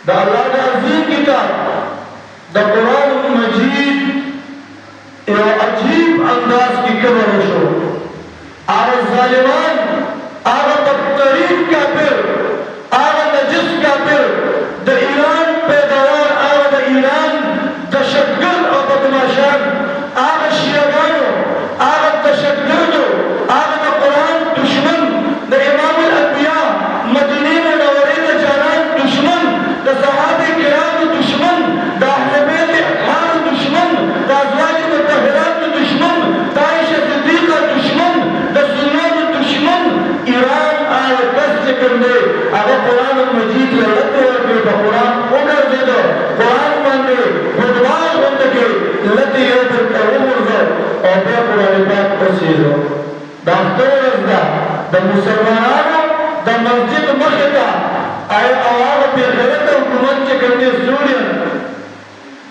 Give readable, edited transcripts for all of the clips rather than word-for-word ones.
دا اللہ دا عظیم کتاب دا قرآن مجید یو عجیب انداز کی کبر شو آغا ظالمان آغا بدترین کافر آغا نجس کافر دا ایران پیداوار آغا دا ایران دشتگرد او بدماشان آغا شیعگانو آغا دشتگردو آغا دا قرآن دشمن دا امام الانبیاء مدینین و نورین جانان دشمن دا صحابه کرام دشمن دا اہل بیت اطہار دشمن دا ازواج مطہرات دشمن دا عائشہ صدیقہ دشمن دا سنیان دشمن ایران آغا کس چکندے آغا قرآن مجید لڑتے ورکے با قرآن اگر دیدو قرآن ماندے بدوار ہوندگے لتی یادر کا عمرزو اور بے قرآن پاک پسیزو دا اختور ازدہ دا مسلمانانو دا مسجد مخدا آئے آوار پی غیرت حکومت چکندے سورین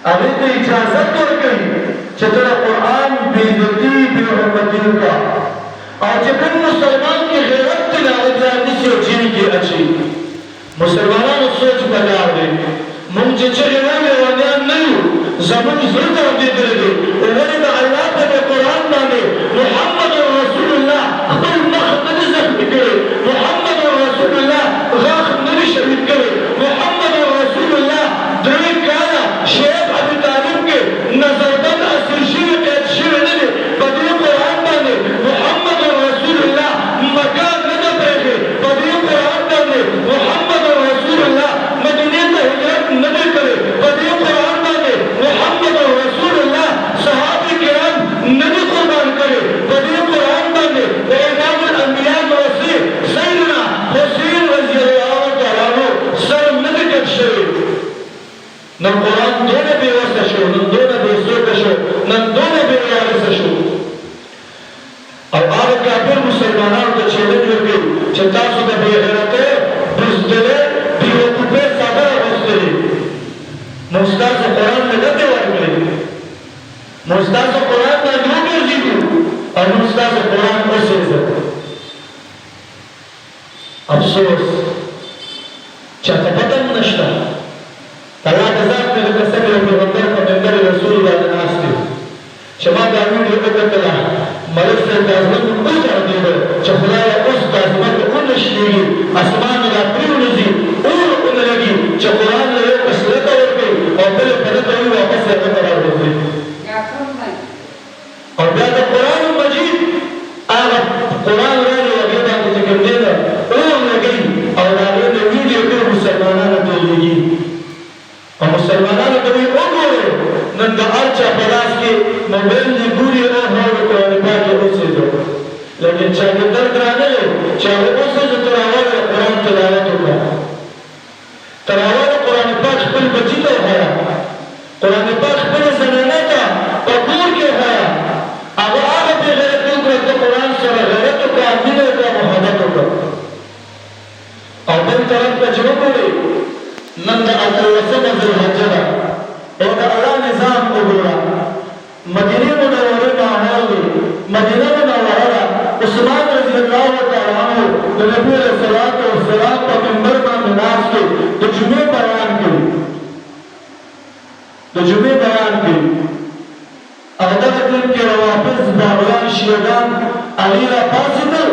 اگر تے اجازت ورکئی چتر قرآن بیدتی بے حرمتی کا اور چکن مسلمان کی غیرت تلاوت لانی سے جن کی اچھی مسلمانان سوچ بنا دے منجھ چہرے لیوانیان نہیں زمن زرد دے دے دے ورد اللہ پر قرآن نامے محمد رسول اللہ خل مخمد زخم کرے محمد رسول اللہ غاخ نبی شہید کرے محمد رسول اللہ دری کالا شیخ ابی طالب کے نظردن اثر شیر قید شیر نبی بدی قرآن نامے محمد رسول اللہ مکان نہ بیٹھے بدی قرآن نامے محمد رسول اللہ مدینے کا ہجرت نہ کرے بدی قرآن نامے محمد رسول اللہ صحابہ کرام نبی قربان کرے بدی قرآن نامے امام الانبیاء موسی سیدنا حسین رضی اللہ تعالیٰ عنہ سر نبی کشے نہ قرآن دونے بے واسطہ شو نہ دونے بے سوکہ شو نہ دونے بے واسطہ شو اور آر کافر مسلمانان کو چیلنج ورکے چتاسو دا بے غیرتے بزدلے بے وقوفے سادر بزدلے مستاز قرآن میں گتے ورکلے مستاز قرآن میں نوکر جیدو اور مستاز قرآن میں سیزد افسوس چاہتا بطن نشتا اللہ قضاق میں لکہ سکر پیغمبر کا ممبر رسول اللہ ناستے شما دعوی لکہ کتلا ملک سے دازمت کو جا دیگر چخلایا اس دازمت کو نشنیگی اسمان اللہ پریو نزی اور ان لگی چقرآن لئے قسلتا ورکی اور پہلے پدتا ہوئی واپس سے قرار ہوئی اور بیاد قرآن مجید آغا قرآن رانی لگی باقی چکر دینا اور لگی اور آگے ویڈیو کر مسلمانانا تو لگی اور مسلمانانا کبھی اگوئے نندہ آرچا پلاس کی موبیل نے گوری اور ہاں قرآن پاک کے اسے دو لیکن چاہے درد رانے لے چاہے اسے جو تراوال قرآن تلاوت ہوگا تراوال قرآن پاک پل بچی تو ہایا قرآن پاک پل زنانے کا پکور کے ہایا اب آگا پہ غیرت ہوگا تو قرآن سر غیرت کا آمین کا محبت ہوگا اور بل طرف کا جو بولے نند اتلسم ذل حجرہ اور اللہ نظام کو بولا مدینہ منورہ ماحول مدینہ منورہ عثمان رضی اللہ تعالیٰ عنہ نبی علیہ السلام کا منبر کا نماز کے تجمع بیان کی اغدر دن کے روافظ باغیان شیعگان علی را پاسدر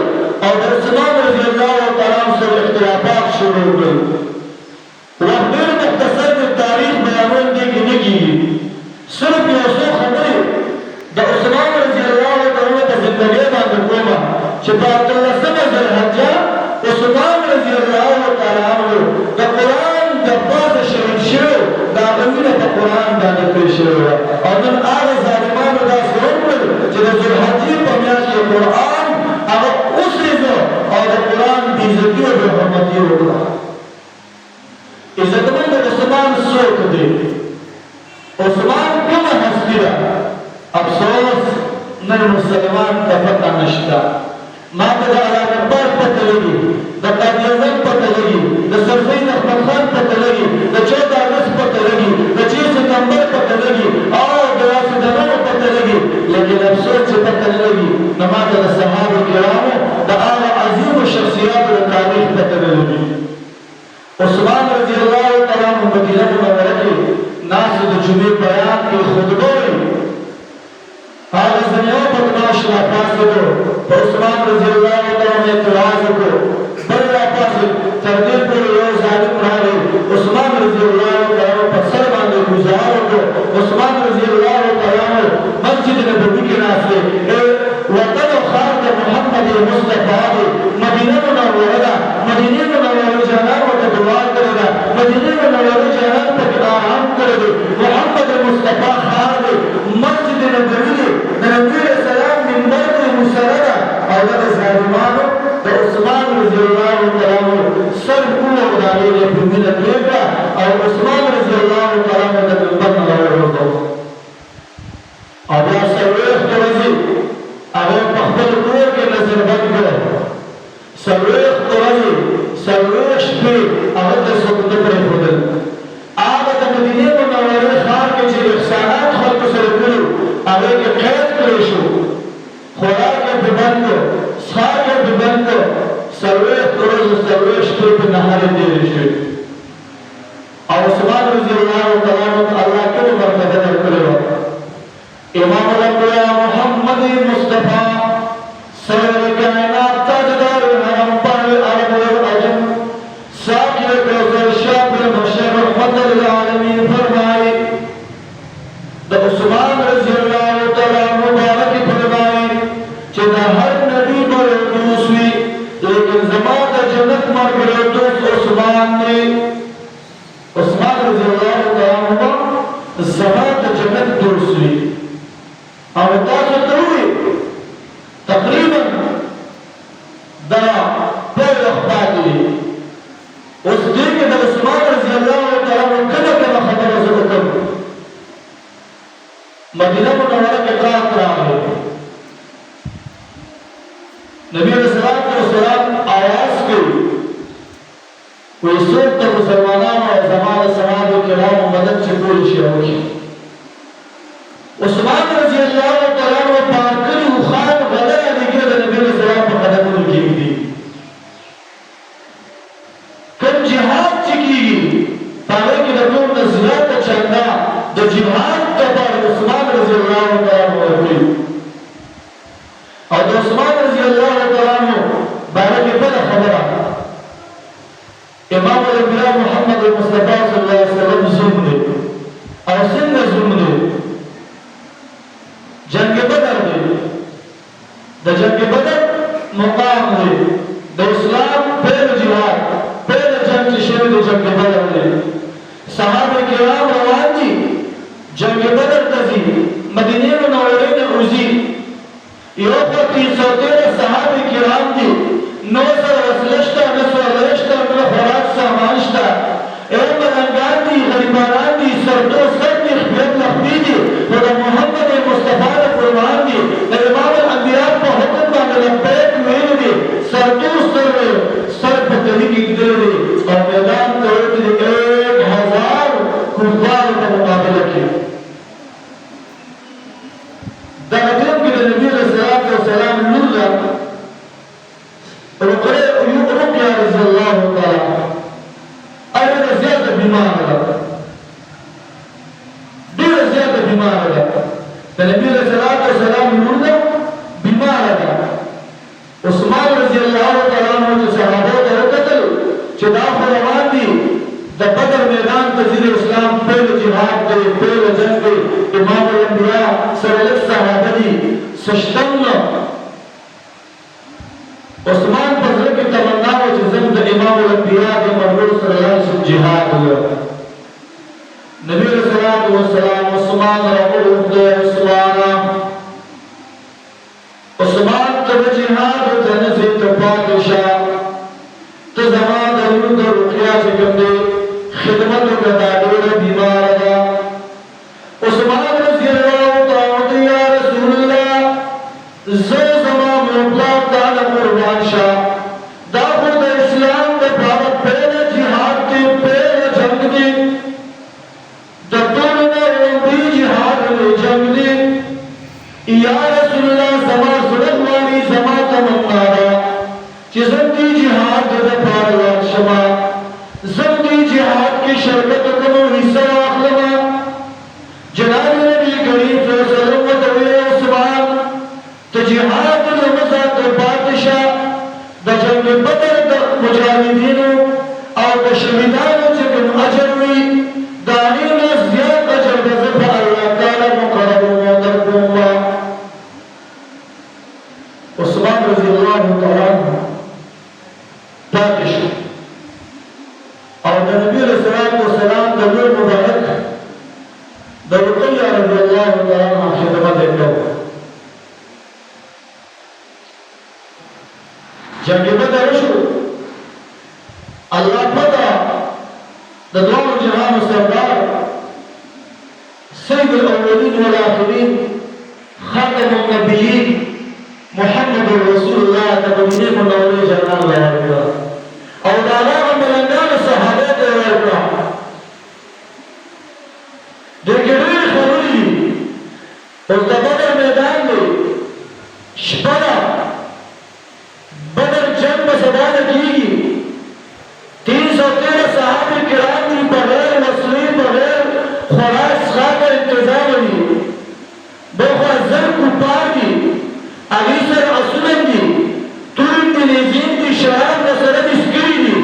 اور عثمان رضی اللہ تعالیٰ عنہ سے اختلافات شروع گئی رحبیر مختصر تاریخ بیانون دے کی نگی صرف یوسو خبری دا عثمان رضی اللہ تعالیٰ کا زندگی باندر کوما چھپا عبداللہ سمجھ الحجہ عثمان رضی اللہ تعالیٰ عنہ دا قرآن دا باز شرط شروع دا غمین دا قرآن دا نکل شروع اور من آغا ظالمان دا سرمل چھتا ذوالحجی پمیاش کے قرآن اگر اسی دو اور دا قرآن بیزتی و بحرمتی ہوگا عزت مند عثمان سوک دے عثمان کم ہستی دا افسوس نر مسلمان دا فتح نشتا ما دا علام اقبال پتہ لگی دا قادیازم پتہ لگی دا سرفین احمد خان پتہ لگی دا 14 اگست پتہ لگی دا 6 ستمبر پتہ لگی اور دا واسدنوں پتہ لگی لیکن افسوس سے پتہ لگی نماز دا صحابہ کرامو دا آغا عظیم و شخصیات دا تاریخ پتہ لگی عثمان رضی اللہ تعالیٰ عنہ خطبوي هذا زنيو بدماش لا پاسدو عثمان رضی اللہ عنہ اعتراض کو بل لا پاس تردید پر یو ظالم راوی عثمان رضی اللہ عنہ پر سر باندې گزارو کو عثمان رضی اللہ عنہ مسجد نبوی کے ناسے وطن و خار محمد مصطفی مدینہ منورہ مدینہ منورہ جانان و دعا کرے مدینہ منورہ جانان تک آرام کرے محمد مصطفی خار مسجد نبوی نبی السلام منبر مسررہ اور ظالمانو عثمان رضی اللہ عنہ سر کو ودانے نے بمن دیکھا اور عثمان رضی اللہ عنہ نے منبر نوردو ابو سویخ رضی ابو پختل کور کے نظر بند کرو سویخ رضی سویخ پہ اغد سکت پر خودل آغد مدینہ منورہ خار کے چیز احسانات خلق سر کرو اگر کے قید کریشو خوراک ببندو ساک ببندو سرویخ روز سرویخ پہ نہار دیرشو اور عثمان رضی اللہ عنہ اللہ کے مرتبہ در کرو امام الانبیاء محمد مصطفی سرور کائنات تاجدار حرم پر عرب والعجم ساکر کوثر شاہ مشر رحمت للعالمین فرمائے دا عثمان رضی اللہ تعالی مبارک فرمائے چدا ہر نبی پر دوسری لیکن زمان دا جنت مر دوست عثمان نے عثمان رضی اللہ تعالی زمان دا جنت دوسری اور تاجر ہوئی تقریبا دا پہل اخباری اس دن کے دا عثمان رضی اللہ تعالی کنا کنا خبر ضرورتم مدینہ منورہ کے اطلاعات رہا ہے نبی علیہ السلام آواز کی کوئی سوک تا مسلمانان اور زمان صحابہ کرام مدد سے کوئی شیعہ کی عثمان رضی اللہ تعالیٰ عنہ پارکری خان غلہ دیکھے دا نبی علیہ السلام پر قدم رکھی دی کم جہاد چکی گی پاوے کی نبیوں نزلات چندہ دا جہاد تبار عثمان رضی اللہ تعالیٰ عنہ ہوئی اور عثمان رضی اللہ تعالیٰ عنہ بارے بڑا خبرہ امام الانبیاء محمد مصطفی صلی اللہ علیہ وسلم زمنے اور سن زمنے جنگ بدر دے دا جنگ بدر مقام دے دا اسلام پہل جہاد پہل جنگ شہر دا جنگ بدر دے صحابہ کرام روان دی جنگ بدر تزی مدینہ منورہ نے عزی یو پر 313 صحابہ کرام دی 900 وسلشتا 900 لشتا خوراک سامانشتا ایو ملنگان دی غریبانان دی سردو سرد اخبیت لخبی دی ودا محمد مصطفیٰ فرمان دی امام الانبیاء پا حکم باندے لبیک ویل دی سردو سر پتری کی گدر دی اور میدان توڑ دی 1000 کفار کا مقابلہ کی دعوتوں کی نبی علیہ السلام نولا رقرے رقیہ رضی اللہ تعالی ایوہ زیادہ بیمار رہا دیر زیادہ بیمار رہا نبی علیہ السلام نولا بیمار رہا عثمان رضی اللہ تعالیٰ عنہ صحابہ کا قتل چداف روان دی دا بدر میدان تزیر اسلام پہل جہاد دے پہل جنگ دے امام الانبیاء سرلت صحابہ دی سشتن عثمان پذر کی تمنا و جزم دا امام الانبیاء دے مرور صلی اللہ علیہ وسلم جہاد ہوئے نبی علیہ السلام عثمان رقول دے عثمان تب جہاد تنزی تپادشاہ تزمان درود رقیہ چکم دے خدمت کا دادور بیمار دا عثمان رضی اللہ تعالی یا رسول اللہ زمان مطلب تعالی قربان شاہ دا خود اسلام دا بھارت پہلے جہاد کے پہلے جنگ دی دا دولنا رنبی جہاد میں جنگ دی یا رسول اللہ زمان ظلمانی زمان تمنارا چیزن دی جہاد دا بھارت شما زندی جہاد کی شرکت کنو حصہ اخلا مجاهدینو او د شهیدانو چې کوم اجر وي د هغې نه زیات اجر به زه په الله تعالی مقرروم او درکوم. عثمان رضی الله تعالی عنه پاتې شو او د نبي علیه الصلاة والسلام د لور مبارک د رقیه رضی الله تعالی عنها خدمت یې کوله. جنگ بدر شو. الله پتا د دوه جهان سردار سید الاولین والآخرین خاتم النبیین محمد رسول الله د مدینې منورې جنان له ورکړه او د هغه ملنګانو صحابه ته ورکړه. دې کې ډېرې خبرې دي. اوس د بدر میدان دی، شپه ده، بدر جنگ به سبا نه کېږي. 313 صحابه کرام دي، بغیر وسلې بغیر خوراک څښاک انتظام دي. بل خوا زر کفار دي، هغوی سره اسونه دي، تورې دي، نیزې دي، شراب ورسره دي، سکري دي،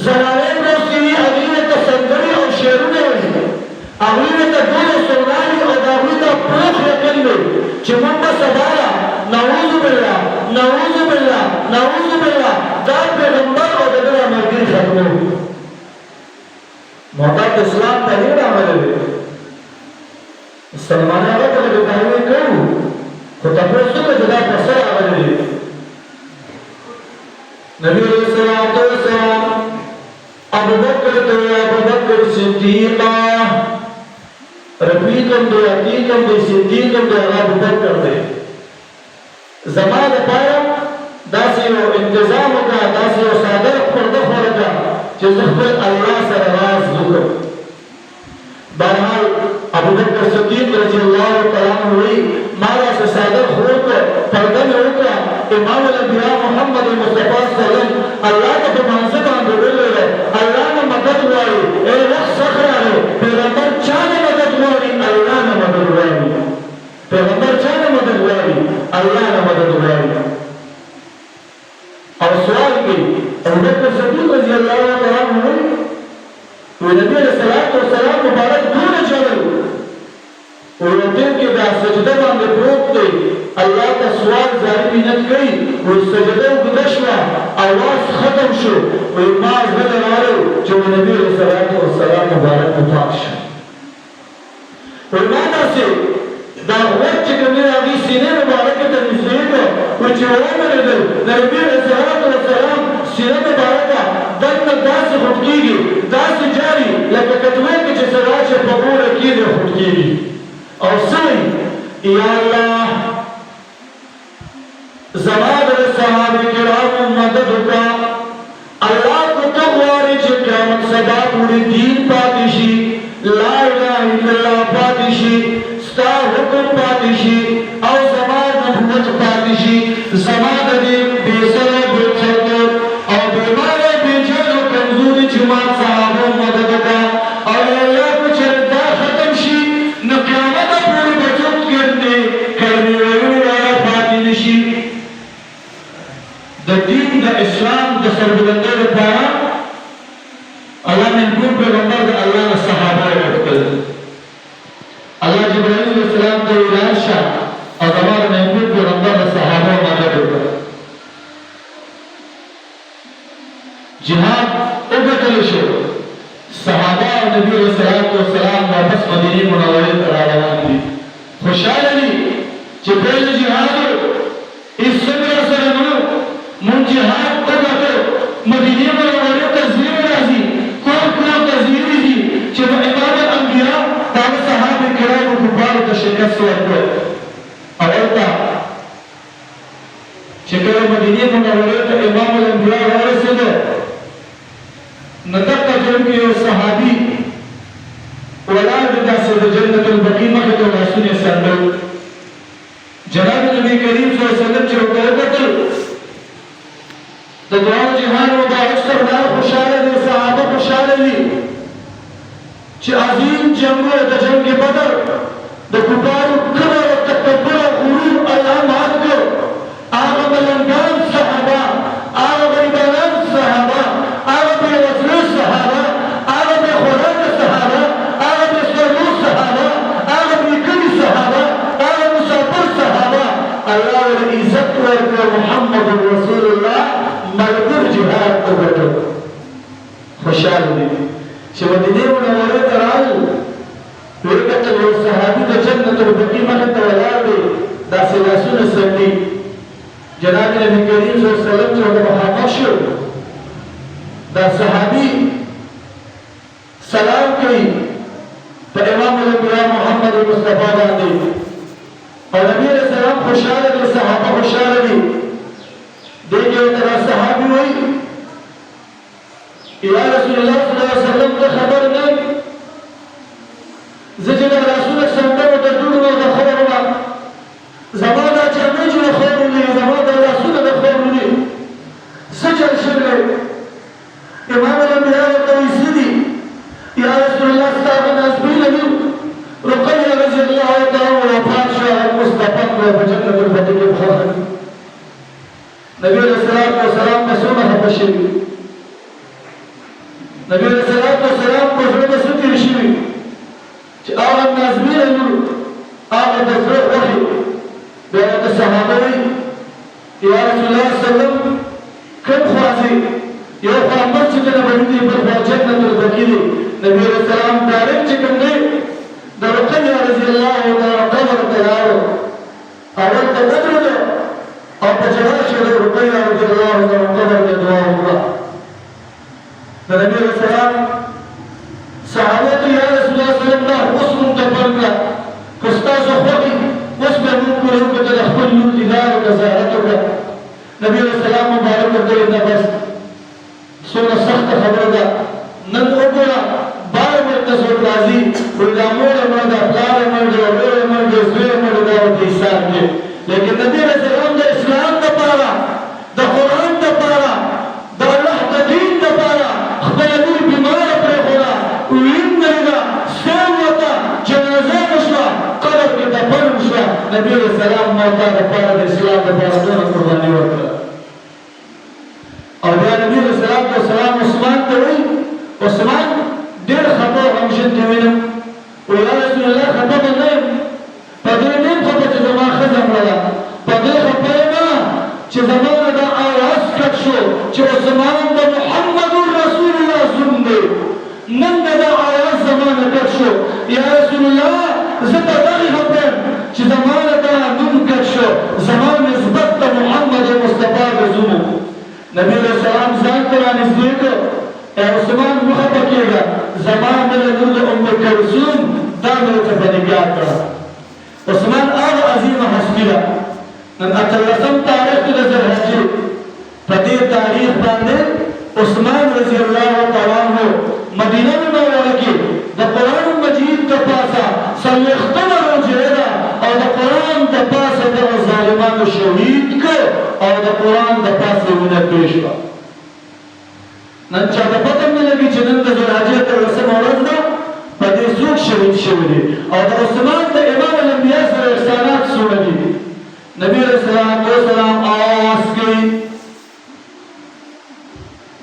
زنانې ناستې دي، هغوی ته سندرې او شعرونه وایي، هغوی ته ټوله سوناړي او د هغوی ته پوخ یقین دی چې موږ به سبا نعوذ بالله نعوذ بالله نعوذ بالله دا پیغمبر او د ده ملګري ختموو. محتاط اسلام ته ډېر عمل دی. مسلمانان هغه ته بېپروايي کوو، خو تپوس وکړه چې دا په څه راغلی دی. نبي علیه الصلاة والسلام ابوبکر ته وایي ابوبکر صدیقه، رفیق هم دی، عتیق هم دی، صدیق هم دی، هغه ابوبکر دی. زما دپاره داسې یو انتظام وکړه، داسې یو ساده پرده خوره کړه چې زه خپل الله سره راز وکړم. بهرحال ابوبکر صدیق رضی الله تعالی عنه وایي ما داسې ساده خور کړ، پرده مې وکړه، امام الانبیا محمد مصطفی صلی الله علیه وسلم الله ته په مانځه باندې وویل الله نه مدد غواړي. ای وخت سخت راغی، پیغمبر چا نه مدد غواړي؟ الله نه مدد غواړي. پیغمبر چا نه مدد غواړي؟ الله نه مدد غواړي. او سوال کوي ابوبکر صدیق رضی الله تعالی عنه وایي نبي علیه الصلاة والسلام مبارک دونه جلل ورته کې دا سجده باندې پروت دی، الله ته سوال جاری منت کوي، وایي سجده اوږده شوه، اواز ختم شو، وایي ما زړه راغلی چې نبي علیه الصلاة والسلام مبارک وفات شو. وایي ما داسې دا غوږ چې کوم دی هغې سینې مبارکې ته نږدې کړه، وایي چې ومنېدل د نبي علیه الصلاة والسلام سینه مبارکه دننه داسې خوټ کېږي، داسې جاري لکه کتوې کې چې څه واچوې په اوړه کېږي خوټ کېږي. او څه وایي یا الله زما د صحابه کرامو مدد وکړه. الله که ته غواړې چې قیامت سبا پورې دین پاتې شي، لا اله الا الله پاتې شي، ستا حکم پاتې شي او زما نبوت پاتې شي، زما د دې بې سره بې خلقو او بېماره بېجانو کمزوري جماعت صحابو مدد وکړه. او یا الله که چېرې دا ختم شي نو قیامته پورې به څوک ګرځي کلمې ویلو والا پاتې نه شي. د دین د اسلام د سربلندۍ لپاره الله محبوب پیغمبر د الله نه صحابه وغوښتل. الله جبرائیل علیه السلام ته ویل راشه او زما د محبوب پیغمبر د صحابه مدد وکړه. جهاد وګټل شو، صحابه او نبي علیه الصلاة والسلام واپس مدینې منورې ته راروان دي. خوشحاله دي چې پیل جهاد هېڅ څوک راسره نه و، مونږ جهاد وګټو، مدینې منورې ته زیرې راځي، کور کور ته زیرې ځي چې به امام الانبیا هغه صحابه کرامو کفارو ته شکست ورکړ. او هلته چې کله مدینې منورې ته امام الانبیا راورسېده نو دغه ټیم کې یو صحابي ولاړ دی، داسې د جنت البقیع مخې ته لاسونه یې څنډل. جناب نبي کریم صلی الله علیه وسلم چې ورته وکتل د دوه جهان مبارک سردار خوشحاله دی، صحابه خوشحاله دي چې عظیم جنګونه د جنګ بدر د کفارو کبر او تکبر او غرور الله مات کړ. هغه ملنګان صحابه، هغه غریبانان صحابه خوشحال دي چې مدینه منوره ته راغلل ویې کتل یو صحابي د جنت البقیع مخې ته ولاړ دی داسې لاسونه څنډي جناب نبي کریم صلی الله علیه وسلم چې ورته مخامخ شو دا صحابي سلام کوي په امام الانبیاء محمد مصطفی باندې او نبی علیہ السلام خوشحاله دي صحابه خوشحاله دي دې کې دا صحابي وایي یا رسول الله صلی الله علیه وسلم ته خبر نه زه چې دا رسول څنګه د ټولو د خبرونه زما دا چې موږ له خبرونه زما دا رسول د خبرونه سجل شوی امام الانبیاء ته ویسدي یا رسول الله ستاسو نسبیل رقیہ رضی اللہ تعالی وفات شاه مصطفی کو بجنت البقیع بخارج نبی علیہ الصلوۃ والسلام په سونه حبشي نبی علیہ الصلوۃ والسلام په ژوند سره شي چې هغه نسبیل هغه د زړه وحي بیا د صحابه یا رسول الله صلی الله علیه وسلم کوم خاصي یو پیغمبر چې د نبی په جنت البقیع نبی علیہ السلام ډایرکټ کوم دی د رقیہ رضی الله تعالی قبر ته راو اول ته ودرېد او په جواب شو د رقیہ رضی الله تعالی قبر ته دعا وکړه د نبی علیہ السلام صحابه یا رسول الله صلی الله علیه وسلم دا اوس مونږ ته پرګه کستاسو خوږي اوس به موږ کوو چې د خپل نور دیدار او زیارت وکړه نبی علیہ السلام مبارک ورته نه بس څومره سخت خبره ده نن وګوره بار ورته څوک راځي وایي دا مور مړ ده پلار مړ دی ورور مړ دی زوی مړ دی دا ورته حساب دی لیکن نبی علیہ السلام د اسلام دپاره د قرآن دپاره د الله د دین دپاره خپله لور بیماره پرېښوده وینځلې سم ورته جنازه وشوه قبر کې دفن وشوه نبی علیہ السلام موته دپاره د اسلام دپاره دونه قرباني ورکړه او بیا نبی علیہ السلام عثمان ته وایي عثمان ډېر خفه او غمژن ته وینم وایي یا رسول الله خفه به نه یم په دې نه یم خفه چې زما ښځه مړه ده په دې خفه یم چې زما نه دا اواز کټ شو چې عثمان د محمد رسول الله زوم دی نن دا اواز زما نه کټ شو یا رسول الله زه په دغې خفه یم چې زما نه دا نوم کټ شو زما نسبت د محمد مصطفی د زوم نبی علیہ السلام ځان ته رانږدې کړ اے عثمان مه خفه کېږه زما د لور د ام کلثوم دا مې ورته په نګاه کړه عثمان هغه عظیمه هستي ده نن 18 تاریخ د ذوالحجې په دې تاریخ باندې عثمان رضی الله تعالی عنہ مدینه منوره کې د قرآن مجید د پاسه څلوېښتمه روژه ده او د قرآن د پاسه دغه ظالمانو شهید کړ او د قرآن د پاسه وینه توی شوه نن چاته پته نه لګي چې نن د ذوالحجې 18مه ورځ ده په دې څوک شهید شوي دي او د عثمان د امام الانبیاء سره احسانات څومره دي نبی علیہ السلام آواز کوي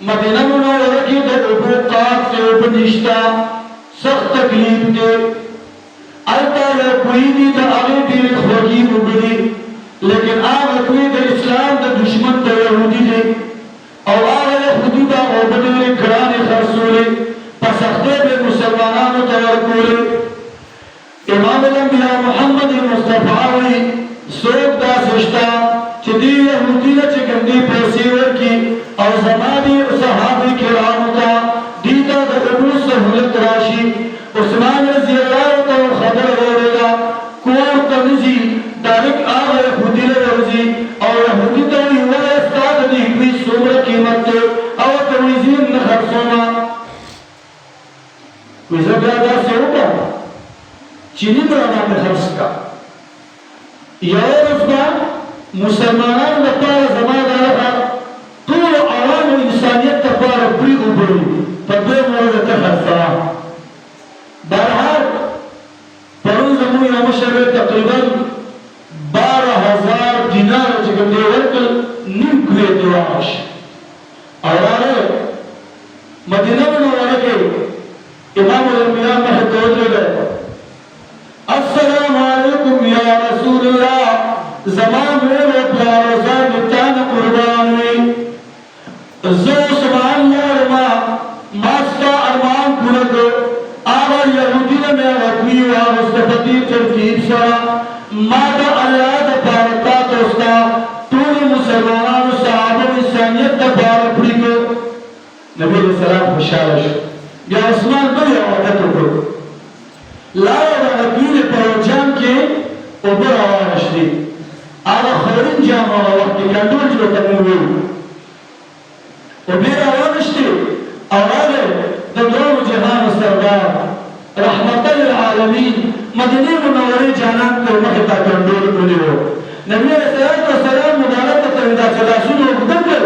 مدینه منوره کې د اوبو قات کې اوبه نشته سخت تکلیف دی هلته یو کوهي دي د هغې ډېرې خوږې اوبه دي لیکن هغه کوهي د اسلام د دشمن د یهودي دی او هغه یهودي به اوبه ډېرې ګرانې خرڅولې په سختۍ به مسلمانانو ته ورکولې امام الانبیاء محمد مصطفی وایي څوک داسې شته چې دې یهودي له چې کوم دې پیسې ورکړي او زما دې صحابه کرامو ته دې ته د اوبو سهولت راشي عثمان رضی الله تعالی خبره واورېده کور ته نه ځي ډایرکټ هغه یهودي له ورځي او یهودي ته وایي وایه ستا د دې هګۍ څومره قیمت دی او ورته وایي زه یې نه خرڅومه وایي زه بیا داسې وکړم چې نیم راباندې خرڅ کړه یو ورځ به مسلمانانو لپاره زما دغه ټولو عوامو انسانیت لپاره پرې اوبه وي په دویمه ورځ ته خرڅوه بهرحال پرون زموږ یو مشر تقریبا 12,000 دینار چې کوم دی ورکړل نیم کوې ته واش او راغی مدینه منوره کې امام الانبیاء مخې ته ودرېږی السلام علیکم یا رسول الله زما مور او پلار زه د تا نه قربان وي زه عثمان نبی علیہ السلام خوشحاله شو. بیا عثمان بل یو عادت وکړ، لاړه دغه پیرې په یو جام کې اوبه راواغشتې، هغه خورین جام هغه وخت کې کنډول چې ورته موږ وایو، اوبې راواغشتې او راغی د دواړو جهانو سردار رحمت للعالمین مدینې منورې جانان ته مخې ته کنډول ونیو. نبی علیه السلام مبارک ته داسې لاسونه اوږده کړل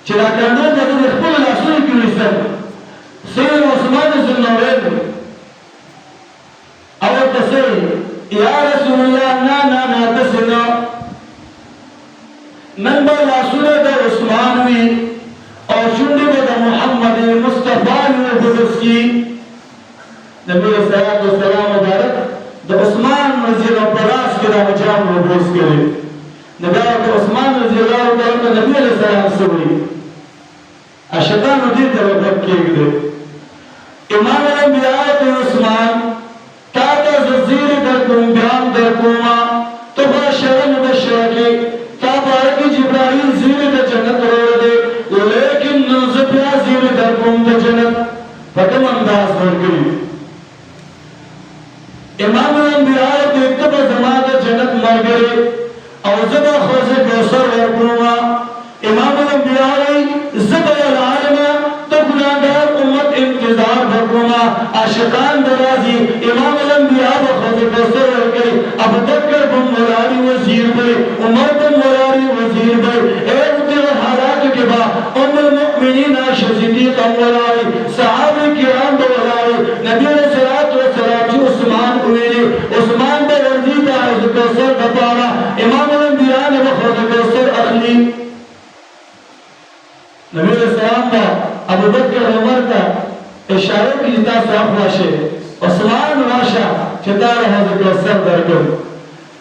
چې دا کنډول به زه د خپلو لاسونو کې ونیسم. سید عثمان ذوالنورین او ورته سوی یا رسول الله نه نه نه داسې نه، نن به لاسونه د عثمان وي او شونډې به د محمد مصطفی وي اوبه وڅښي. نبی علیه السلام مبارک د عثمان رضی الله په لاس کې دا جام اوبه وڅښلې. نو بیا ورته عثمان رضی الله ورته نبی علیه السلام څه وایي؟ عاشقانو دې ته غوږ کېږدئ. امام الانبیاء ته عثمان تا ته زه زیری درکوم بیا هم درکومه، ته خو شرع مبشره کې تا باره کې جبرائیل زیری د جنت راوړی دی، لیکن نن زه بیا زیری درکوم د جنت. په کوم انداز ورکوي؟ امام الانبیاء ته ته به زما د جنت ملګری او زه به حوض کوثر ورکومه. امام الانبیاء وایي زه به العالمه د ګناهګار امت انتظار وکړمه، عاشقان به راځي، امام الانبیاء به حوض کوثر ورکوي، ابوبکر به مولاري وزیر دی، عمر به مولاري وزیر دی، دغه حالاتو کې به ام المؤمنین عائشة صدیقه ولاړې، صحابه کرام به ولاړې. نبي علیه السلام چې عثمان وویلې عثمان به ورځي د حوض کوثر دپاره، امام الانبیاء نه به حوض کوثر اخلي. نبی علیہ السلام با ابوبکر عمر ته اشاره کړي چې تاسو اخوا شئ، عثمان راشه چې تا له حوض کوثر درکړم.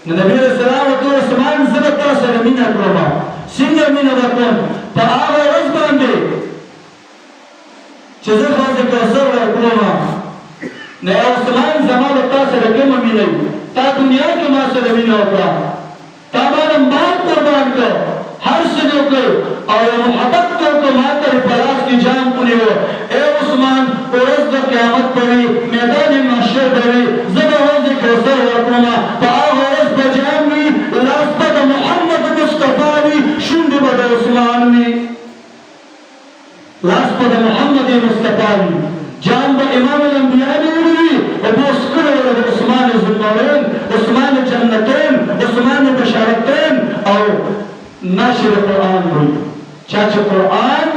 نو نبی علیہ السلام ورته عثمان زه به تا سره مینه کوم. څنګه مینه به کوم؟ په هغه ورځ باندې چې زه حوض کوثر ورکوم. نو عثمان زما به تا سره کومه مینه وي؟ تا دنیا کې ما سره مینه وکړه، تا باندې مال قربان کړ، هر څه دې وکړ او محبت کو ما ته په لاس کې جام ونیو. اے عثمان ورځ د قیامت به وي، میدان محشر به وي، زه به حوض کوثر ورکوم، په هغه ورځ به جام وي، لاس به د محمد مصطفی وي، شونډې به د عثمان وي. لاس به د محمد مصطفی وي، جام به امام الانبیاء نیولی وي، اوبه څښلې به د عثمان ذوالنورین، عثمان جنتین، عثمان بشارتین او ناشر قرآن وي. چا چې قرآن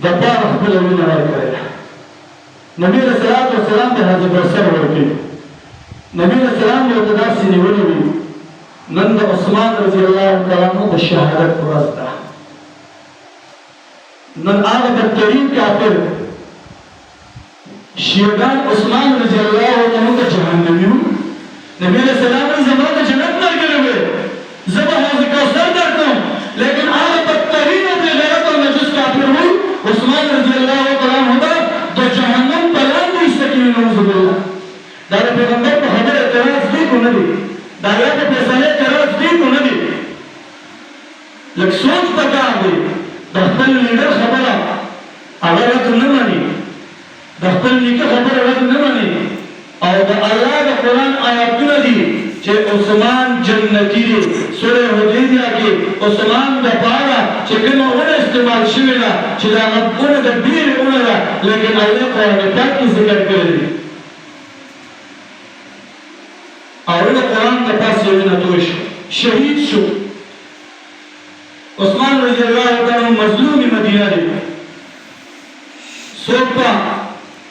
دپاره خپله وینه ورکړې ده. نبي علیه السلام ته حوض کوثر ورکوي. نبي علیه السلام ورته داسې نیولې وي، نن د عثمان رضی الله تعالی عنه د شهادت ورځ ده. نن هغه بدترین کافر شیعګان عثمان رضی الله عنه ته جهنمي وو. نبي علیه السلام وایي زما د جنت ملګری وې، زه به حوض کوثر درکړم، لیکن هغه بدترین او بې غیرت او نجس کافر وایي عثمان رضی الله تعالی عنه به د جهنم په لاندې ایسته کېږي. نعوذ بالله. دا د پیغمبر په خبره اعتراض دی که نه دی؟ د الله په فیصلې اعتراض دی که نه دی؟ لږ سوچ پکار دی. د خپل لیډر خبره هغه رد نه مني، د خپل نیکه خبره رد نه مني، او د الله د قرآن آیاتونه دي چې عثمان جنتی دی. سوره حدیبیه کې عثمان دپاره چې کومه اونه استعمال شوې ده چې د هغه اونه د ډېرې اونه ده، لیکن الله قرآن پاک کې ذکر کړی دی. او د قرآن د پاسه یې وینه توی شو، شهید شو. عثمان رضی الله تعالی مظلوم مدینه دی. څوک په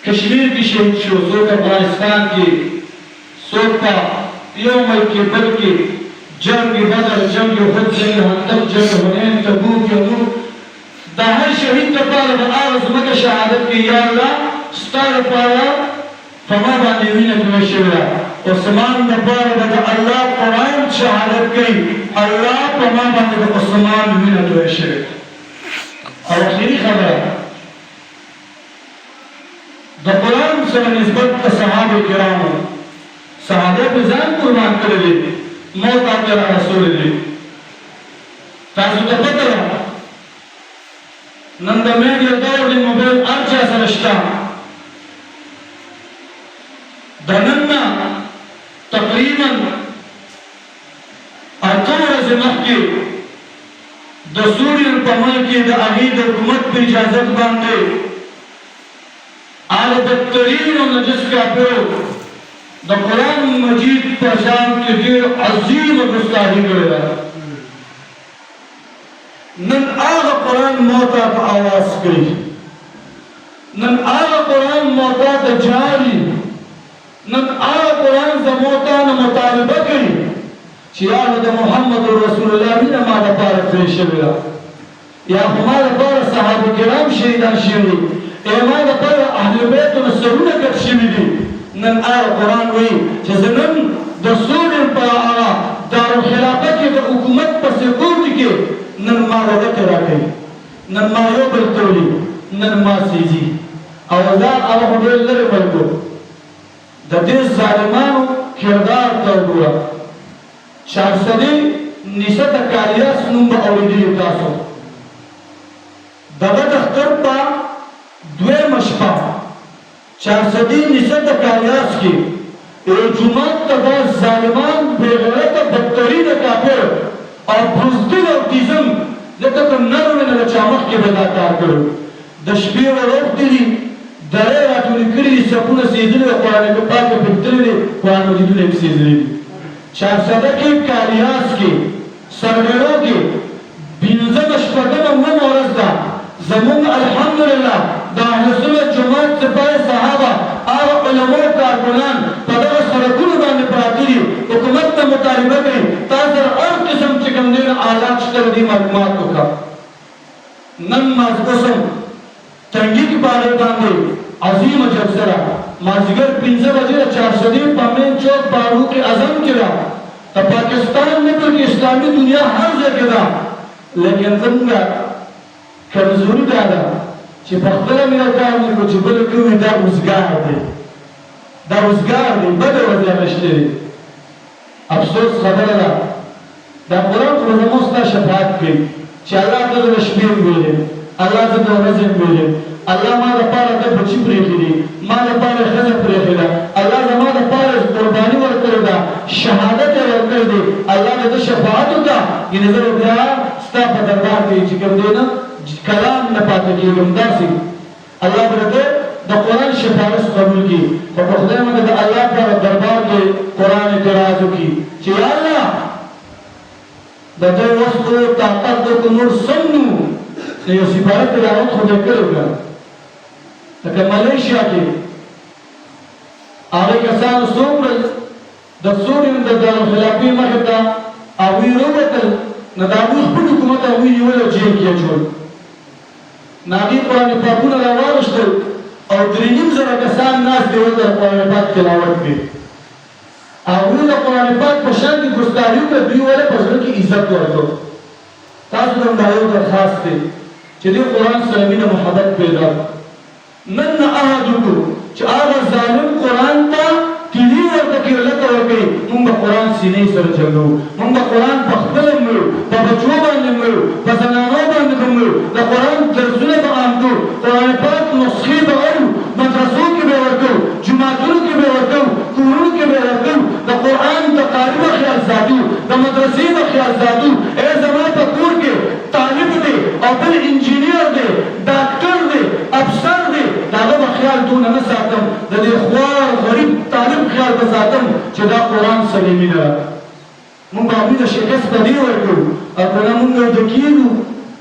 کشمیر کې شهید شو، څوک افغانستان کې، څوک په یو ملک کې بل کې، جنگ بدر، جنگ احد، جنگ خندق، جنگ حنین، تبوک، یرموک. دا هر شهید لپاره د هغه ځمکه شهادت کوي یا الله ستا لپاره په ما باندې وینه توی شوې ده. عثمان دپاره به د الله قرآن شهادت کوي الله په ما باندې د عثمان وینه توی شوې ده. او اخري خبره د قرآن سره نسبت د صحابه کرامو، صحابه په ځان قربان کړي دي، موت هغه را رسولي دي. تاسو ته پته ده نن د میډیا دور د موبایل هر چا سره شته. د نن نه تقریبا 8 ورځې مخکې د سوریان په ملک کې د هغې د حکومت په اجازت باندې هغه بدترین او نجس کافرو د قرآن مجید په شان کې ډېر عظیمه ګستاخي کړې ده. نن هغه قرآن موته په آواز کوي، نن هغه قرآن موته ته جاري، نن هغه قرآن زموږ نه مطالبه کوي چې یا د محمد رسول الله مینه ما دپاره پرې شوې ده، یا خو ما دپاره صحابه کرام شهیدان شوي، یا ما دپاره اهل بیتو نه سرونه کټ شوي دي. نن هغه قرآن وایي چې زه نن د سوریې په هغه دارالخلافه کې د حکومت په سکوټ کې نن ما وګټې راکوي، نن ما یو بل تولي، نن ما سیزي. او دا هغه خو ډېر لرې ملګرو د دې ظالمانو کردار ته وګوره. چارسدي نسبت کالیاس نوم به اورېدلي تاسو. دغه دفتر په دویمه شپه چارسدي نسبت کالیاس کې یو جومات ته دا ظالمان بېغیرته بدترینه کافر او بزدل او تیزم لکه کوم نر مې نه د چا مخکې به دا کار کړی. د شپې وروختې دي، درې راټولې کړي دي، صفونه سېځلي دي، قرآن پاک یې پېښتلي دي، قرآن مجیدونه یې سېځلي دي. چارسده کې کالیاس کې سربیرو کې 15 شپږمه اوومه ورځ ده. زمونږ الحمدلله د اهل سنت جومات سپاه صحابه هغه علماو کارکنان په دغه سړکونو باندې پراته دي، حکومت ته مطالبه کوي تا سره هر قسم چې کوم دی آلات شته دي معلومات وکړه. نن مازدیګر تنګي کې باندې عظیمه جلسه ده. مازدیګر 5 بجې د چارسدي په مین چوک باروق کې اذان کېده. د پاکستان نه بلکې اسلامي دنیا هر ځای کې ده، لیکن زموږ کمزوري دا ده چې په خپله مې یو کار نه کړو چې بل کوي دا اوزګار دی، دا اوزګار دی، بده ورځې اخیستې دي. افسوس خبره ده دا قرآن خو زموږ ستا شفاعت کوي چې الله ته د شپې ویلې، الله ته د ورځې ویلې، الله ما دپاره ده بچي پرېښي دي، ما دپاره ښځه پرېښې ده، الله زما دپاره قرباني ورکړې ده، شهادت یې ورکړی دی، الله د ده شفاعت وکړه. یعنې زه به بیا ستا په دربار کې چې کوم دی نه کلام نه پاتې کېږم. داسې الله به د د قرآن سفارش قبول کړي، خو په خدای باندې د الله په دربار کې قرآن اعتراض وکړي چې یا الله د دوی وس کو طاقت کو نور سمنو یو سفارت راوت خو دې کړو که لکه ملیشیا کې هغې کسانو څومره د سوریې د دارالخلافې مخې ته هغوی راووتل، نو د هغوی خپل حکومت هغوی نیول او جیل کې اچول. نو هغې قرآن پاکونه راواغېستل او 3,500 کسان ناست دي ورته قرآن پاک تلاوت کړي. هغوی د قرآن پاک په شان کې ګستاخي وکړه، دوی ولې په زړه کې عزت ورکړو. تاسو ته هم دا یو درخواست دی چې دې قرآن سره مینه محبت پیدا کړو. نن نه عهد وکړو چې هغه ظالم قرآن ته کلي ورته کې لکه ورکوي، مونږ به قرآن سینې سره جنګوو، مونږ به قرآن په خپله مرو، په بچو باندې مرو، په زنانو باندې به مرو، د قرآن درسونه به عام کړو، قرآن پاک نسخې به اورو، مدرسو کې به ورکوو، جوماتونو کې به ورکوو، کورونو کې به ورکوو، د قرآن د قاري به خیال ساتو، د مدرسې به خیال ساتو. ای زما په کور کې طالب دی او بل انجینیر دی، ډاکټر دی، افسر دی، د هغه به خیال دونه نه ساتم، د دې خوار غریب طالب خیال به ساتم چې دا قرآن سره مینه ده. مونږ به هغوی د شکست په دې ورکړو او که نه مونږ ورته کېږو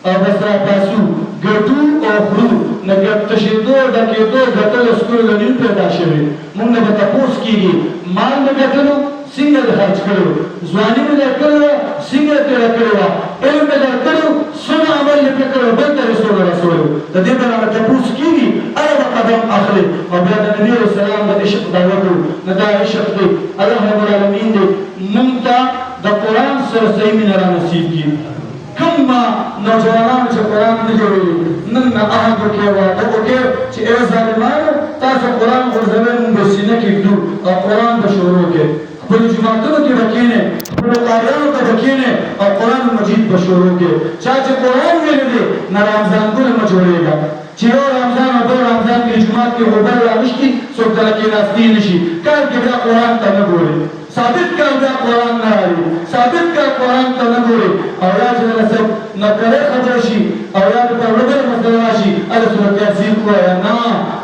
او بس راپاسو ګټو او خورو. نه تشېدو ډکېدو ګټلو سکرو د نیو پیدا شوې. مونږ نه به تپوس کېږي مال مې ګټلو څنګه دې خرڅ کړی، ځواني مې درکړې وه څنګه یې تېره کړې وه، علم مې درکړی و څونه عمل یې پرې کړی و، بل ته رسول رسولی و. د دې به رانه تپوس کېږي، هغه به قدم اخلي او بیا د نبي علیه السلام د عشق دعوه کوو. نه دا عشق دی، الله رب العالمین دی مونږ ته د قرآن سره صحیح مینه رانصیب کړي. کوم نوجوانان چې قرآن نه جوړوي نن نه عهد وکړئ، وعده وکړئ چې ای ظالمانو تاسو قرآن غورځوئ، مونږ به سینه کې ږدو او قرآن به شروع کړئ. خپلو جوماتونو کې به کښېنئ، قاریانو ته بکینې او قرآن مجید به شروع کې چا چې قرآن ویلی دی نه رمضانګونه مه جوړېږه چې یو رمضان او بل رمضان کې جومات کې غوبل راوشتي څوک دله کېناستي نه شي کال کې بیا قرآن ته نه ګوري ثابت کال بیا قرآن نه راوي ثابت کال قرآن ته نه ګوري او یا چې دله څه نکړې خبره شي او یا ورته بله مسله راشي هله سورت یاسین ووایه نه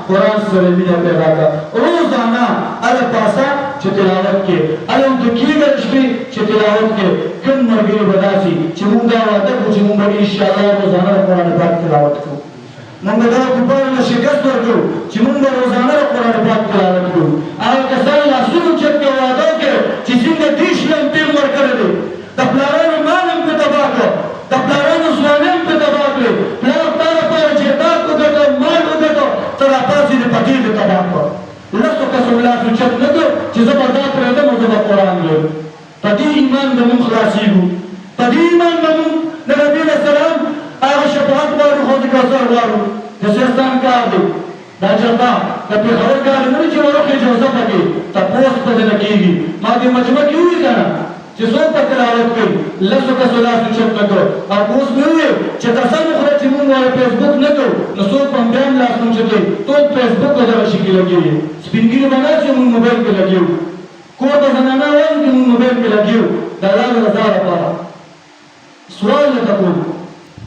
قرآن سره مینه پیدا کړه روزانه هله پاسه چې تلاوت کې هله ورته کېږه د شپې چې تلاوت کې کوم ملګري به داسې چې مونږ دا وعده کړو چې مونږ به انشاءالله روزانه د قرآن پاک تلاوت کړو مونږ به دغه کفارو نه شکست ورکړو چې مونږ به روزانه د قرآن پاک تلاوت کړو هغه کسان لاسونه اوچت کړي وعده وکړي چې څنګه دېرش لم تېل ورکړی دی د پلارانو مال هم پې تباه کړه د پلارانو ځواني هم پې تباه کړې پلار تا لپاره جهاد وګټه مال وګټه ته راپاڅېدې په دې دې تباه کړه لسو کسو لاس اوچت نه کړ چې زه به دا پرېږدم او زه به قرآن وایم په دې ایمان به مونږ خلاصېږو په دې ایمان به مونږ د نبي علیه السلام هغه شفاعت غواړو حوض کوثر غواړو د سیستان کار دی دا چېرته د پېښور کار دی نه چې وروخېږي او زه پکې تپوس پکې نه کېږي ما دې مجمع کې ووي که نه چې څوک په تلاوت کوي لسو کسو لاس اوچت نه کړ او اوس مې وویل چې قسم وخوره چې مونږ والا فیسبوک نه کوو نو څوک به هم بیا هم لاس نه اوچتوي ټول فیسبوک په دغه شي کې لګېږي سپین ږیري به ناست یو مونږ موبایل کې لګېو کور ته زنانه وایم چې مونږ موبایل کې لګېو د الله د رضا لپاره سوال درته کوم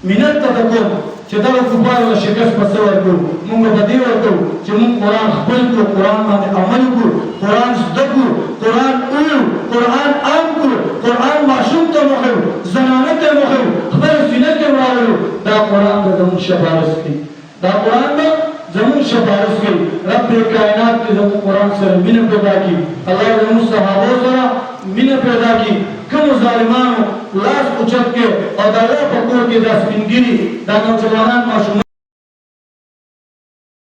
منت درته کوم چې دغه کفارو له شکست په څه ورکړو مونږ به په دې ورکړو چې مونږ قرآن خپل کړو قرآن باندې عمل وکړو قرآن زده کړو قرآن وویو قرآن عام کړو قرآن ماشوم ته وښیو زنانه ته یې وښیو خپله سینه کې راولو دا قرآن به زموږ شفارس کوي دا قرآن به زموږ شفارس کوي رب کائنات دې زموږ قرآن سره مینه پیدا کړي الله زموږ صحابو سره مینه پیدا کړي کومو ظالمانو لاس اوچت کړي او د الله په کور کې دا سپین ږیري دا نوجوانان ماشومان